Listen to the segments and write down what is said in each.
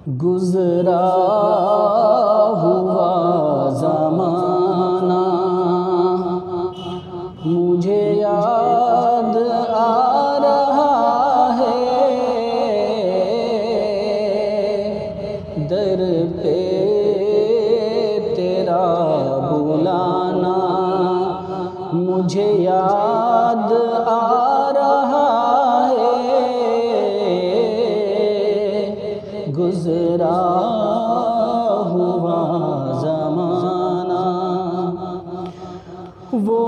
گزرا ہوا زمانہ مجھے یاد آ رہا ہے، در پہ تیرا بلانا مجھے یاد آ رہا ہے، گزرا ہوا زمانہ وہ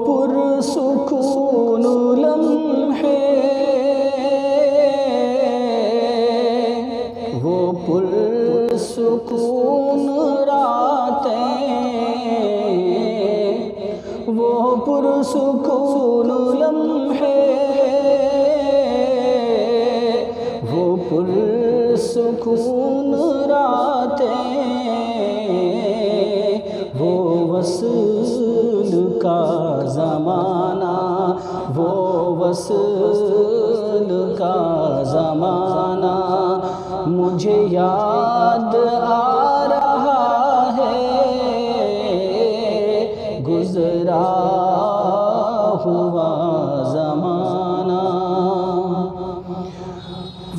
پرسکون لمحے، وہ پرسکون راتیں، وہ پرسکون لمحے، وہ پرسکون راتیں، وہ وصل کا زمانہ، وہ وصل کا زمانہ مجھے یاد آ رہا ہے، گزرا ہوا زمانہ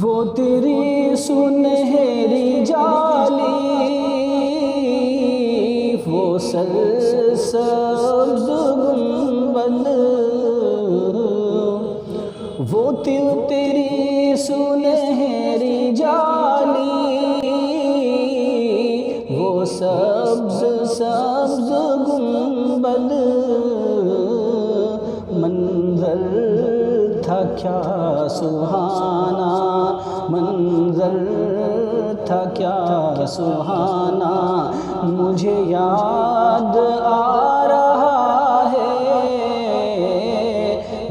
وہ تیری سنہری جالی، وہ سرسبز گنبد، وہ تیری سنہری جالی، وہ سبز سبز گنبد، منظر تھا کیا سہانا، منظر تھا کیا سہانا مجھے یاد آ رہا ہے،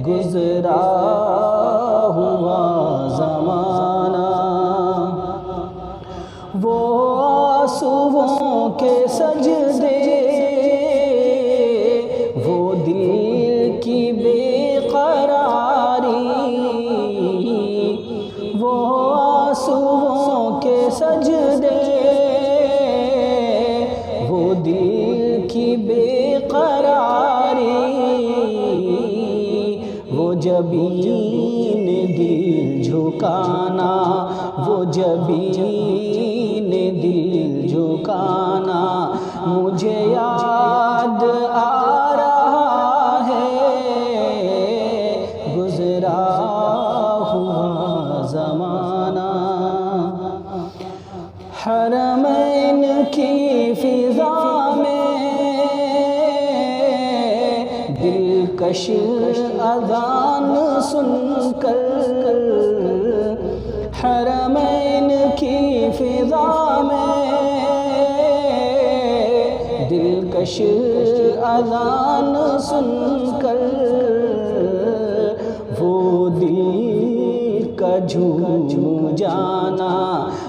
گزرا ہوا زمانہ وہ آنسوؤں کے سجدے، وہ دل کی بے قراری، وہ آنسوؤں کے سجدے، وہ دل کی بے قراری، وہ جبین دل جھکانا، وہ جبین دل جھکانا مجھے یاد آ رہا ہے، گزرا ہوا زمانہ حرمین کی فضا میں دلکش اذان سن کر، حرمین کی فضا میں دلکش اذان سن کر، وہ دل کا جھوم جانا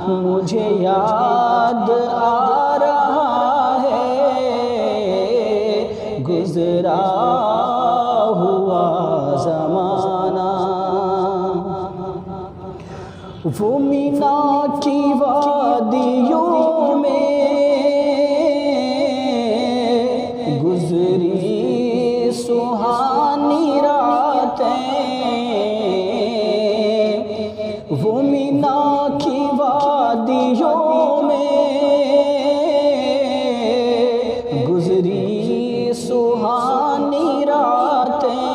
مجھے یاد آ رہا ہے، گزرا ہوا زمانہ وہ مینا کی وادیوں میں گزری سہانی راتیں، وہ مینا کی وادیوں میں گزری سہانی راتیں،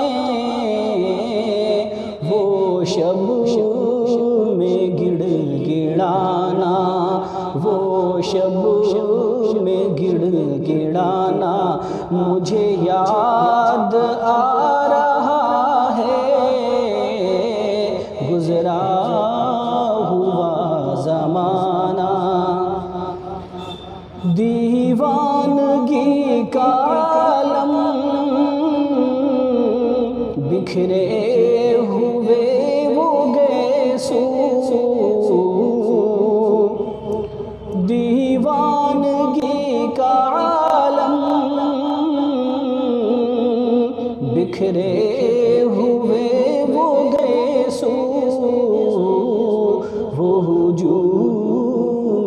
وہ شب میں گڑ گڑانا، وہ شب میں گڑ گڑانا مجھے یاد آ رہا ہے، گزرا ہوا زمانہ دیوانگی کا عالم بکھرے ہوئے وہ گیسو، دیوانگی کا عالم بکھرے ہوئے وہ گیسو، وہ ہجوم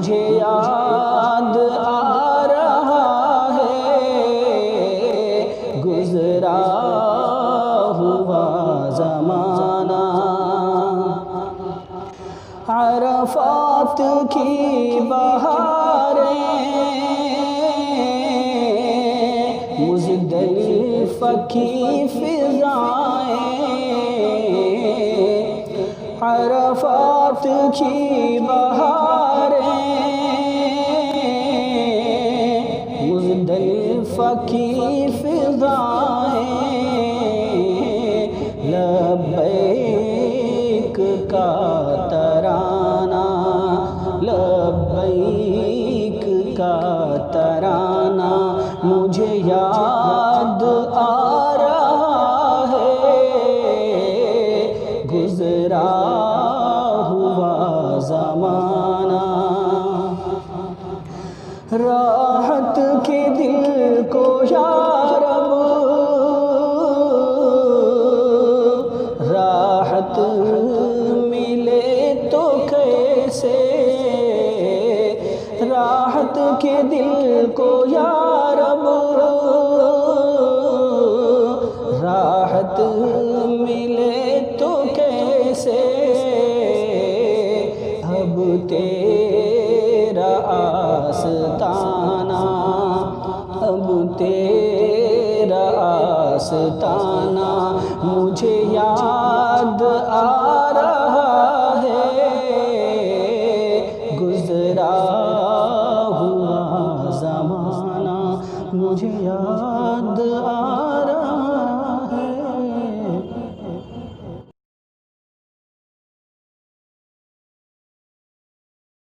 مجھے یاد آ رہا ہے گزرا ہوا زمانہ، عرفات کی بہاریں، مزدلفہ کی فضائیں، عرفات کی بہاریں، مزدلفہ کی فضائیں، لبیک کا ترانہ، لبیک کا ترانہ مجھے یاد آ رہا ہے گزرا ہوا زمانہ، راحت کے دل کو یا رب راحت ملے تو کیسے، راحت کے دل کو یا رب راحت ملے تو کیسے، اب تیرا آستانہ، اب تیرا آستانہ مجھے یاد آ رہا ہے گزرا ہوا زمانہ، مجھے یاد آ